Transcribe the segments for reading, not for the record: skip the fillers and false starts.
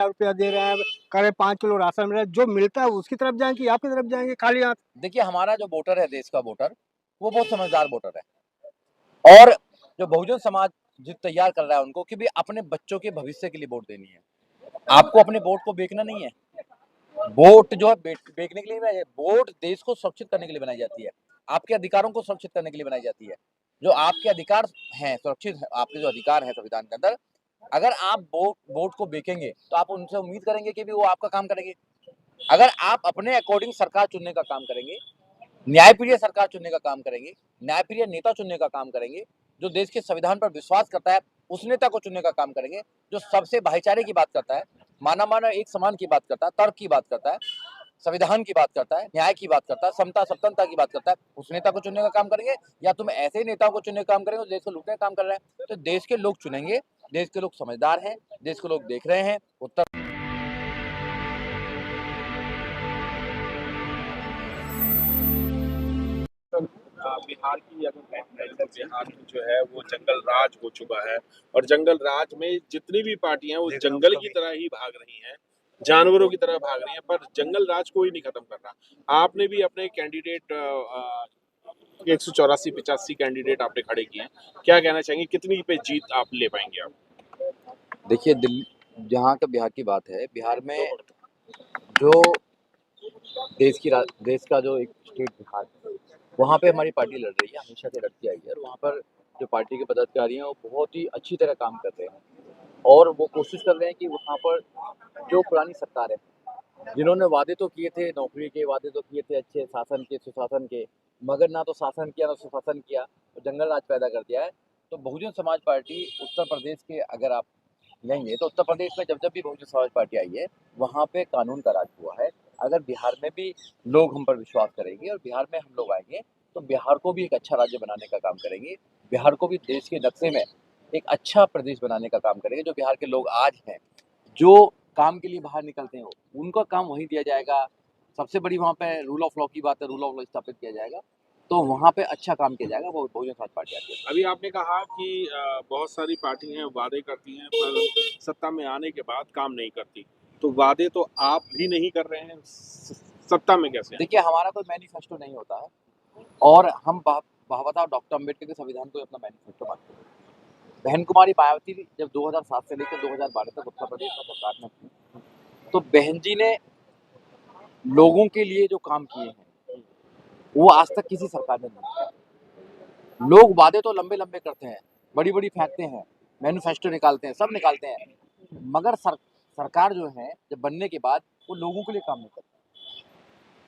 रुपया दे रहे हैं, कह 5 किलो राशन मिल रहा है, जो मिलता है उसकी तरफ जाएँगे कि आपकी तरफ जाएँगे खाली हाथ? देखिए, हमारा जो वोटर है, देश का वोटर, वो बहुत समझदार वोटर है और जो बहुजन समाज जो तैयार कर रहा है उनको कि भी अपने बच्चों के भविष्य के लिए वोट देनी है। आपको अपने वोट को बेचना नहीं है। वोट जो है बेचने के लिए नहीं है, वोट देश को सुरक्षित करने के लिए बनाई जाती है। आपके अधिकारों को सुरक्षित करने के लिए बनाई जाती है। जो आपके अधिकार हैं, सुरक्षित है, आपके जो अधिकार हैं संविधान के अंदर, अगर आप वोट को बेचेंगे, तो आप उनसे उम्मीद करेंगे कि भी वो आपका काम करेंगे। अगर आप अपने अकॉर्डिंग सरकार चुनने का काम करेंगे, न्यायप्रिय सरकार चुनने का काम करेंगे, न्यायप्रिय नेता चुनने का काम करेंगे, जो देश के संविधान पर विश्वास करता है, उस नेता को चुनने का काम करेंगे, जो सबसे भाईचारे की बात करता है, मानव एक समान की बात करता है, तर्क की बात करता है, संविधान की बात करता है, न्याय की बात करता है, समता स्वतंत्रता की बात करता है, उस नेता को चुनने का काम करेंगे। या तुम ऐसे नेताओं को चुनने का काम करेंगे जो देश को लूटने का काम कर रहे हैं। तो देश के लोग चुनेंगे, देश के लोग समझदार हैं, देश के लोग देख रहे हैं उत्तर बिहार की अगर बात करें तो बिहार में जो है वो जंगल राज हो चुका है और जंगल राज में जितनी भी पार्टियां वो जंगल की तरह ही भाग रही हैं, जानवरों की तरह भाग रही हैं, पर जंगल राज कोई नहीं खत्म कर रहा। आपने भी अपने कैंडिडेट 184-85 कैंडिडेट आपने खड़े किए हैं, क्या कहना चाहेंगे, कितनी पे जीत आप ले पाएंगे आप? देखिए, दिल्ली जहाँ का बिहार की बात है, बिहार में जो देश का जो एक स्टेट बिहार है, वहाँ पे हमारी पार्टी लड़ रही है, हमेशा से लड़ती आई है और वहाँ पर जो पार्टी के पदाधिकारी हैं वो बहुत ही अच्छी तरह काम कर रहे हैं और वो कोशिश कर रहे हैं कि वहाँ पर जो पुरानी सरकार है, जिन्होंने वादे तो किए थे, नौकरी के वादे तो किए थे, अच्छे शासन के, सुशासन के, मगर ना तो शासन किया ना सुशासन किया, तो जंगल राज पैदा कर दिया है। तो बहुजन समाज पार्टी उत्तर प्रदेश के अगर आप लेंगे तो उत्तर प्रदेश में जब भी बहुजन समाज पार्टी आई है, वहाँ पे कानून का राज हुआ है। अगर बिहार में भी लोग हम पर विश्वास करेंगे और बिहार में हम लोग आएंगे, तो बिहार को भी एक अच्छा राज्य बनाने का काम करेंगे। बिहार को भी देश के नक्शे में एक अच्छा प्रदेश बनाने का काम करेंगे। जो बिहार के लोग आज हैं, जो काम के लिए बाहर निकलते हो, उनका काम वहीं दिया जाएगा। सबसे बड़ी वहाँ पे रूल ऑफ लॉ की बात है, रूल ऑफ लॉ स्थापित किया जाएगा, तो वहाँ पे अच्छा काम किया जाएगा। वो बहुजन समाज पार्टी आती है। अभी आपने कहा कि बहुत सारी पार्टियां वादे करती हैं पर सत्ता में आने के बाद काम नहीं करती, तो वादे तो आप भी नहीं कर रहे हैं, सत्ता में कैसे आए? देखिए, हमारा कोई मैनिफेस्टो नहीं होता है और हम बहावता डॉक्टर अम्बेडकर के संविधान को अपना मैनिफेस्टो मानते हैं। बहन कुमारी मायावती जब 2007 से लेकर 2012 तक उत्तर प्रदेश में सरकार में थी, तो बहन जी ने लोगों के लिए जो काम किए हैं, वो आज तक किसी सरकार ने नहीं किया। लोग वादे तो लंबे लंबे करते हैं, बड़ी बड़ी फेंकते हैं, मैनिफेस्टो निकालते हैं, सब निकालते हैं, मगर सरकार जो है जब बनने के बाद वो लोगों के लिए काम नहीं करती।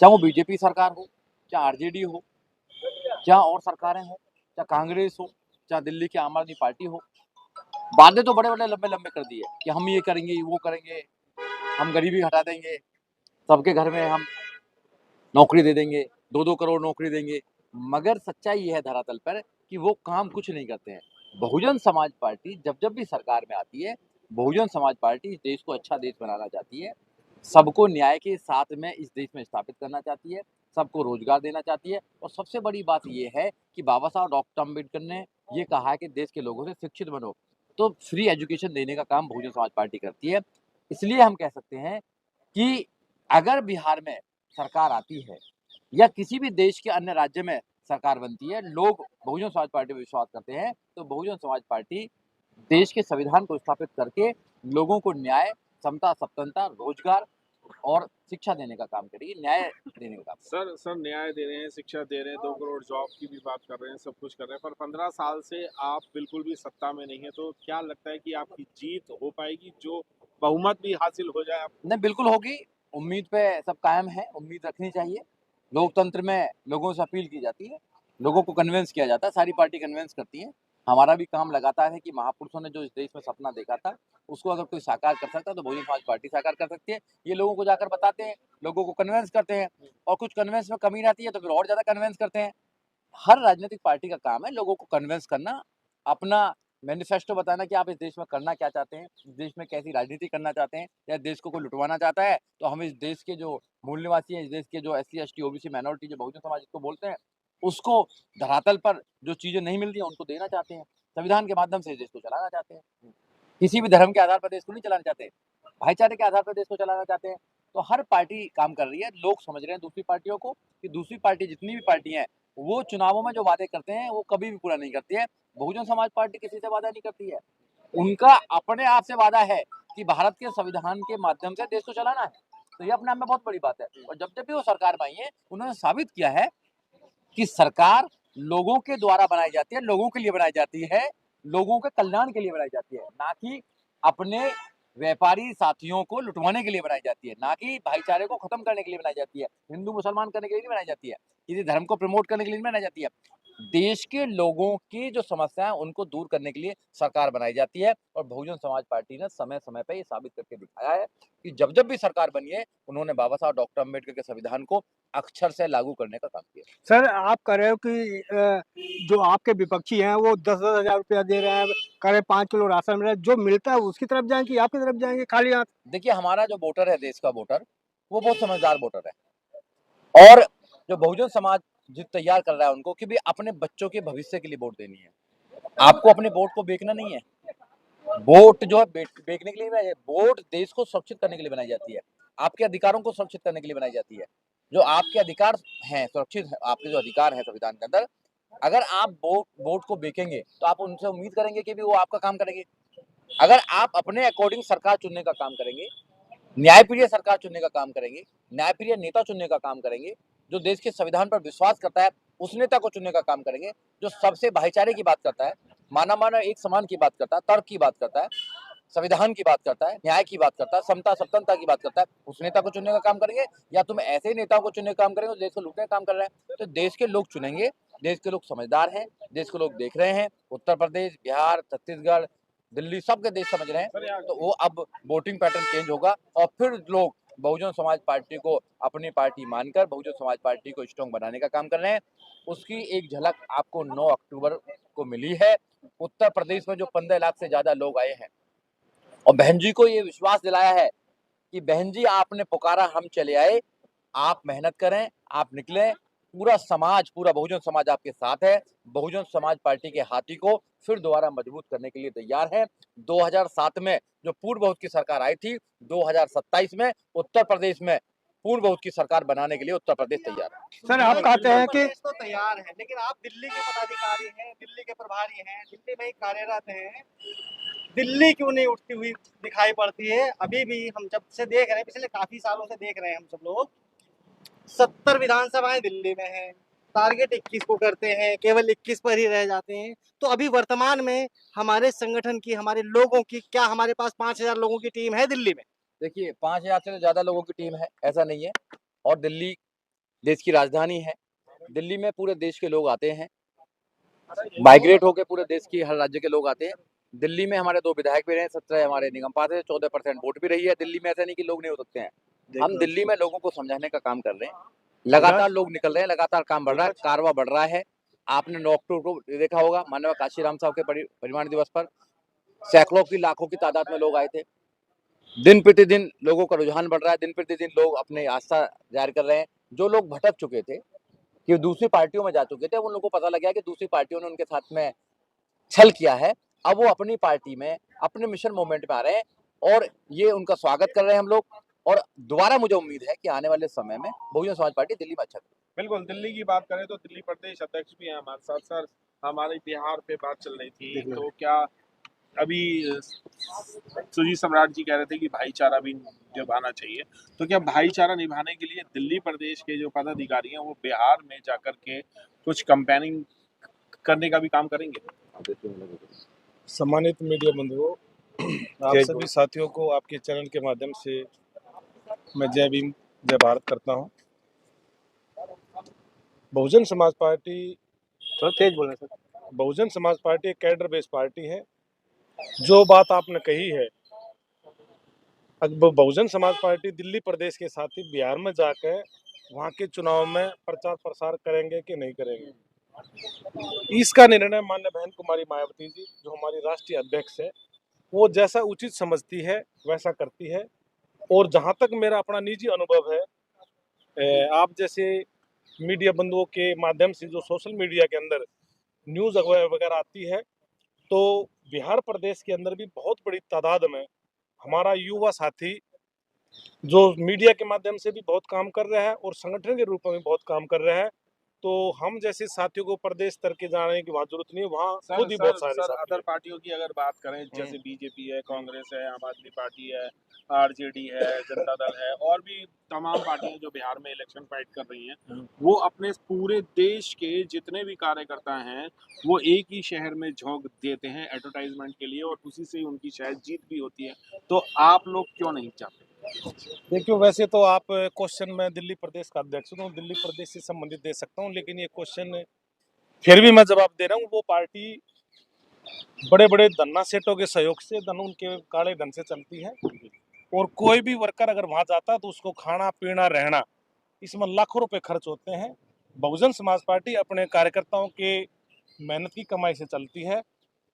चाहे वो बीजेपी सरकार हो, चाहे आरजेडी हो, चाहे और सरकारें हो, चाहे कांग्रेस हो, चाहे दिल्ली की आम आदमी पार्टी हो, वादे तो बड़े बड़े लंबे लंबे कर दिए कि हम ये करेंगे, वो करेंगे, हम गरीबी हटा देंगे, सबके घर में हम नौकरी दे देंगे, 2-2 करोड़ नौकरी देंगे, मगर सच्चाई ये है धरातल पर कि वो काम कुछ नहीं करते हैं। बहुजन समाज पार्टी जब भी सरकार में आती है, बहुजन समाज पार्टी इस देश को अच्छा देश बनाना चाहती है, सबको न्याय के साथ में इस देश में स्थापित करना चाहती है, सबको रोजगार देना चाहती है और सबसे बड़ी बात ये है कि बाबा साहब डॉक्टर अम्बेडकर ने ये कहा है कि देश के लोगों से शिक्षित बनो, तो फ्री एजुकेशन देने का काम बहुजन समाज पार्टी करती है। इसलिए हम कह सकते हैं कि अगर बिहार में सरकार आती है या किसी भी देश के अन्य राज्य में सरकार बनती है, लोग बहुजन समाज पार्टी पे विश्वास करते हैं, तो बहुजन समाज पार्टी देश के संविधान को स्थापित करके लोगों को न्याय, समता, स्वतंत्रता, रोजगार और शिक्षा देने का काम करेगी, न्याय देने का काम। सर न्याय दे रहे हैं, शिक्षा दे रहे हैं, 2 करोड़ जॉब की भी बात कर रहे हैं, सब कुछ कर रहे हैं, पर 15 साल से आप बिल्कुल भी सत्ता में नहीं है, तो क्या लगता है कि आपकी जीत हो पाएगी, जो बहुमत भी हासिल हो जाए आप? नहीं, बिल्कुल होगी। उम्मीद पे सब कायम है, उम्मीद रखनी चाहिए। लोकतंत्र में लोगों से अपील की जाती है, लोगों को कन्विंस किया जाता है, सारी पार्टी कन्विंस करती है। हमारा भी काम लगातार है कि महापुरुषों ने जो इस देश में सपना देखा था, उसको अगर कोई साकार कर सकता है तो बहुजन समाज पार्टी साकार कर सकती है। ये लोगों को जाकर बताते हैं, लोगों को कन्विंस करते हैं और कुछ कन्विंस में कमी रहती है तो फिर और ज़्यादा कन्विंस करते हैं। हर राजनीतिक पार्टी का काम है लोगों को कन्विंस करना, अपना मैनिफेस्टो बताना कि आप इस देश में करना क्या चाहते हैं, इस देश में कैसी राजनीति करना चाहते हैं, या देश को कोई लुटवाना चाहता है, तो हम इस देश के जो मूल निवासी हैं, इस देश के जो एससी, एसटी, ओबीसी माइनॉरिटी जो बहुजन समाज जिसको बोलते हैं, उसको धरातल पर जो चीज़ें नहीं मिलती हैं, उनको देना चाहते हैं। संविधान के माध्यम से इस देश को चलाना चाहते हैं। किसी भी धर्म के आधार पर देश को नहीं चलाना चाहते। भाईचारे के आधार पर देश को चलाना चाहते हैं। तो हर पार्टी काम कर रही है, लोग समझ रहे हैं दूसरी पार्टियों को कि दूसरी पार्टी जितनी भी पार्टियां हैं वो चुनावों में जो वादे करते हैं वो कभी भी पूरा नहीं करती है। बहुजन समाज पार्टी किसी से वादा नहीं करती है, उनका अपने आप से वादा है कि भारत के संविधान के माध्यम से देश को चलाना है। तो ये अपने आप में बहुत बड़ी बात है। और जब जब भी वो सरकार में आई है उन्होंने साबित किया है कि सरकार लोगों के द्वारा बनाई जाती है, लोगों के लिए बनाई जाती है, लोगों के कल्याण के लिए बनाई जाती है, ना कि अपने व्यापारी साथियों को लुटवाने के लिए बनाई जाती है, ना कि भाईचारे को खत्म करने के लिए बनाई जाती है, हिंदू मुसलमान करने के लिए नहीं बनाई जाती है, किसी धर्म को प्रमोट करने के लिए नहीं बनाई जाती है। देश के लोगों की जो समस्या है उनको दूर करने के लिए सरकार बनाई जाती है। और बहुजन समाज पार्टी ने समय समय पर ये साबित करके दिखाया है कि जब जब भी सरकार बनी है उन्होंने बाबा साहब डॉक्टर अम्बेडकर के संविधान को अक्षर से लागू करने का काम किया। सर आप कह रहे हो कि जो आपके विपक्षी हैं वो 10-10 हजार रुपया दे रहे हैं, कह रहे 5 किलो राशन मिल रहा है, जो मिलता है उसकी तरफ जाएंगे कि आपकी तरफ जाएंगे खाली हाथ? देखिए हमारा जो वोटर है, देश का वोटर, वो बहुत समझदार वोटर है। और जो बहुजन समाज जिस तैयार कर रहा है उनको कि भी अपने बच्चों के भविष्य के लिए वोट देनी है, आपको अपने वोट को बेचना नहीं है। वोट जो है बेचने के लिए नहीं है, वोट देश को सुरक्षित करने के लिए बनाई जाती है, आपके अधिकारों को सुरक्षित करने के लिए बनाई जाती है। जो आपके अधिकार हैं सुरक्षित है, आपके जो अधिकार हैं संविधान के अंदर, अगर आप वोट को बेचेंगे तो आप उनसे उम्मीद करेंगे कि भी वो आपका काम करेंगे। अगर आप अपने अकॉर्डिंग सरकार चुनने का काम करेंगे, न्यायप्रिय सरकार चुनने का काम करेंगे, न्यायप्रिय नेता चुनने का काम करेंगे, जो देश के संविधान पर विश्वास करता है उस नेता को चुनने का काम करेंगे, जो सबसे भाईचारे की बात करता है, मानव एक समान की बात करता है, तर्क की बात करता है, संविधान की बात करता है, न्याय की बात करता है, समता स्वतंत्रता की बात करता है, उस नेता को चुनने का काम करेंगे। या तुम ऐसे नेताओं को चुनने का काम करेंगे जो देश को लूटने का काम कर रहे हैं। तो देश के लोग चुनेंगे, देश के लोग समझदार हैं, देश के लोग देख रहे हैं, उत्तर प्रदेश, बिहार, छत्तीसगढ़, दिल्ली, सबके देश समझ रहे हैं। तो वो अब वोटिंग पैटर्न चेंज होगा और फिर लोग बहुजन समाज पार्टी को अपनी पार्टी मानकर बहुजन समाज पार्टी को स्ट्रॉन्ग बनाने का काम कर रहे हैं। उसकी एक झलक आपको 9 अक्टूबर को मिली है। उत्तर प्रदेश में जो 15 लाख से ज्यादा लोग आए हैं और बहन जी को ये विश्वास दिलाया है कि बहन जी आपने पुकारा, हम चले आए, आप मेहनत करें, आप निकलें, पूरा समाज, पूरा बहुजन समाज आपके साथ है। बहुजन समाज पार्टी के हाथी को फिर दोबारा मजबूत करने के लिए तैयार है। 2007 में जो पूर्ण बहुमत की सरकार आई थी, 2027 में उत्तर प्रदेश में पूर्ण बहुमत की सरकार बनाने के लिए उत्तर प्रदेश तैयार है। सर आप कहते हैं कि प्रदेश तो तैयार है, लेकिन आप दिल्ली के पदाधिकारी हैं, दिल्ली के प्रभारी हैं, दिल्ली में ही कार्यरत हैं, दिल्ली क्यों नहीं उठती हुई दिखाई पड़ती है? अभी भी हम जब से देख रहे हैं, पिछले काफी सालों से देख रहे हैं हम सब लोग, 70 विधानसभाएं दिल्ली में हैं, टारगेट 21 को करते हैं, केवल 21 पर ही रह जाते हैं। तो अभी वर्तमान में हमारे संगठन की, हमारे लोगों की, क्या हमारे पास 5000 लोगों की टीम है दिल्ली में? देखिए 5000 से ज्यादा लोगों की टीम है, ऐसा नहीं है। और दिल्ली देश की राजधानी है, दिल्ली में पूरे देश के लोग आते हैं, माइग्रेट होकर पूरे देश की हर राज्य के लोग आते हैं। दिल्ली में हमारे 2 विधायक भी रहे, 17 हमारे निगम पास है, 14% वोट भी रही है। दिल्ली में ऐसा नहीं कि लोग नहीं हो सकते हैं। हम दिल्ली में लोगों को समझाने का काम कर रहे हैं, लगातार लोग निकल रहे हैं, लगातार काम बढ़ रहा है, कारवां बढ़ रहा है। आपने 9 अक्टूबर को देखा होगा, माननीय काशीराम साहब के परिनिर्वाण दिवस पर सैकड़ों की, लाखों की तादाद में लोग आए थे। दिन प्रतिदिन लोगों का रुझान बढ़ रहा है, दिन प्रतिदिन लोग अपनी आस्था जाहिर कर रहे हैं। जो लोग भटक चुके थे कि दूसरी पार्टियों में जा चुके थे, उन लोगों को पता लग गया कि दूसरी पार्टियों ने उनके साथ में छल किया है। अब वो अपनी पार्टी में, अपने मिशन मूवमेंट में आ रहे हैं और ये उनका स्वागत कर रहे हैं हम लोग। और दोबारा मुझे उम्मीद है कि आने वाले समय में बहुजन समाज पार्टी दिल्ली में अच्छा करेगी। बिल्कुल, दिल्ली की बात करें तो दिल्ली प्रदेश अध्यक्ष भी हैं हमारे साथ। सर, हमारे बिहार पे बात चल रही थी, तो क्या अभी सुजीत सम्राट जी कह रहे थे कि भाईचारा भी निभाना चाहिए, तो क्या भाईचारा निभाने के लिए दिल्ली प्रदेश के जो पदाधिकारी हैं वो बिहार में जाकर के कुछ कंपेनिंग करने का भी काम करेंगे? सम्मानित मीडिया बंधुओं, आप सभी साथियों को आपके चैनल के माध्यम से मैं जय भीम जय भारत करता हूं। बहुजन समाज पार्टी, थोड़ा तेज बोलना सर। बहुजन समाज पार्टी एक कैडर बेस्ड पार्टी है। जो बात आपने कही है, अब बहुजन समाज पार्टी दिल्ली प्रदेश के साथ ही बिहार में जाकर वहां के चुनाव में प्रचार प्रसार करेंगे कि नहीं करेंगे, इसका निर्णय माननीय बहन कुमारी मायावती जी, जो हमारी राष्ट्रीय अध्यक्ष है, वो जैसा उचित समझती है वैसा करती है। और जहां तक मेरा अपना निजी अनुभव है, आप जैसे मीडिया बंधुओं के माध्यम से जो सोशल मीडिया के अंदर न्यूज़ वगैरह आती है, तो बिहार प्रदेश के अंदर भी बहुत बड़ी तादाद में हमारा युवा साथी जो मीडिया के माध्यम से भी बहुत काम कर रहा है और संगठन के रूप में भी बहुत काम कर रहा है, तो हम जैसे साथियों को प्रदेश स्तर के जाने की वहाँ जरूरत नहीं है, वहाँ खुद ही बहुत सारे सर साथी अदर हैं। पार्टियों की अगर बात करें जैसे बीजेपी है, कांग्रेस है, आम आदमी पार्टी है, आरजेडी है, जनता दल है और भी तमाम पार्टियां जो बिहार में इलेक्शन फाइट कर रही हैं, वो अपने पूरे देश के जितने भी कार्यकर्ता हैं वो एक ही शहर में झोंक देते हैं एडवर्टाइजमेंट के लिए और उसी से उनकी शायद जीत भी होती है। तो आप लोग क्यों नहीं चाहते? देखिए, वैसे तो आप क्वेश्चन में दिल्ली प्रदेश का अध्यक्ष हूँ, दिल्ली प्रदेश से संबंधित दे सकता हूँ, लेकिन ये क्वेश्चन फिर भी मैं जवाब दे रहा हूँ। वो पार्टी बड़े बड़े धन्ना सेठों के सहयोग से धन उनके काले धन से चलती है और कोई भी वर्कर अगर वहां जाता है तो उसको खाना पीना रहना इसमें लाखों रुपए खर्च होते हैं। बहुजन समाज पार्टी अपने कार्यकर्ताओं के मेहनत की कमाई से चलती है,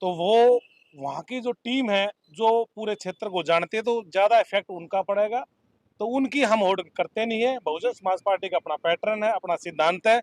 तो वो वहाँ की जो टीम है जो पूरे क्षेत्र को जानती है तो ज़्यादा इफेक्ट उनका पड़ेगा, तो उनकी हम होड़ करते नहीं है। बहुजन समाज पार्टी का अपना पैटर्न है, अपना सिद्धांत है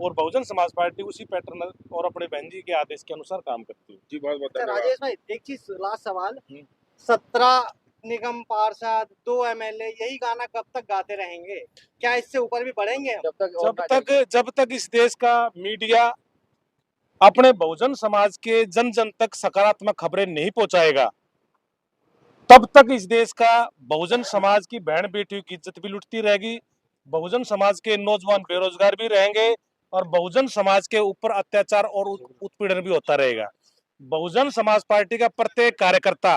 और बहुजन समाज पार्टी उसी पैटर्न और अपने बहन जी के आदेश के अनुसार काम करती है। जी बहुत बहुत अच्छा धन्यवाद। राजेश भाई, एक चीज लास्ट सवाल, 17 निगम पार्षद, 2 एमएलए, यही गाना कब तक गाते रहेंगे? क्या इससे ऊपर भी बढ़ेंगे हम? जब तक इस देश का मीडिया अपने बहुजन समाज के जन जन तक सकारात्मक खबरें नहीं पहुंचाएगा, तब तक इस देश का बहुजन समाज की बहन बेटियों की इज्जत भी लुटती रहेगी, बहुजन समाज के नौजवान बेरोजगार भी रहेंगे और बहुजन समाज के ऊपर अत्याचार और उत्पीड़न भी होता रहेगा। बहुजन समाज पार्टी का प्रत्येक कार्यकर्ता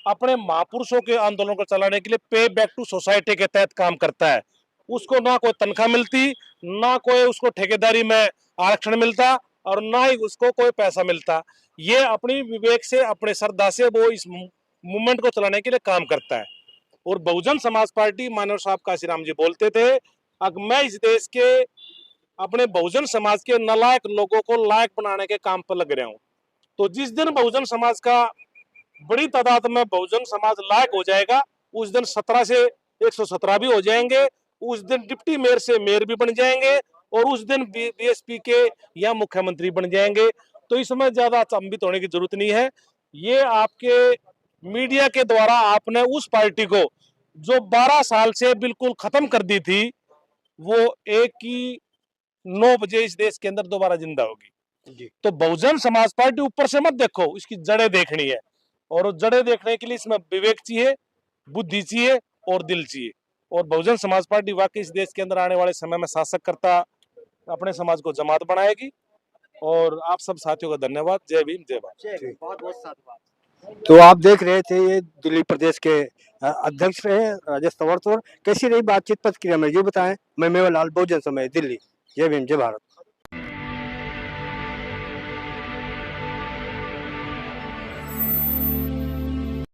अपने महापुरुषों के आंदोलन को चलाने के लिए पे बैक टू सोसाइटी के तहत काम करता है। उसको ना कोई तनख्वाह मिलती, ना कोई उसको ठेकेदारी में आरक्षण मिलता और ना ही उसको कोई पैसा मिलता। ये अपनी विवेक से, अपने श्रद्धा से वो इस मूवमेंट को चलाने के लिए काम करता है। और बहुजन समाज पार्टी, मानव साहब काशीराम जी बोलते थे, अगर मैं इस देश के अपने बहुजन समाज के नालायक लोगों को लायक बनाने के काम पर लग रहा हूँ, तो जिस दिन बहुजन समाज का बड़ी तादाद में बहुजन समाज लायक हो जाएगा, उस दिन 17 से 117 भी हो जाएंगे, उस दिन डिप्टी मेयर से मेयर भी बन जाएंगे और उस दिन बीएसपी के या मुख्यमंत्री बन जाएंगे। तो इसमें ज्यादा अचंभित होने की जरूरत नहीं है। ये आपके मीडिया के द्वारा आपने उस पार्टी को जो 12 साल से बिल्कुल खत्म कर दी थी, वो 9 बजे इस देश के अंदर दोबारा जिंदा होगी। तो बहुजन समाज पार्टी ऊपर से मत देखो, इसकी जड़ें देखनी है और जड़ें देखने के लिए इसमें विवेक चाहिए, बुद्धि चाहिए और दिल चाहिए। और बहुजन समाज पार्टी वाकई इस देश के अंदर आने वाले समय में शासककर्ता अपने समाज को जमात बनाएगी। और आप सब साथियों का धन्यवाद। जय भीम, जय भारत। बहुत बहुत साधुवाद। तो आप देख रहे थे ये दिल्ली प्रदेश के अध्यक्ष रहे राजेश तंवर। कैसी रही बातचीत प्रतिक्रिया में ये बताएं। मैं मेवालाल, बहुजन समाज, दिल्ली। जय भीम, जय भारत।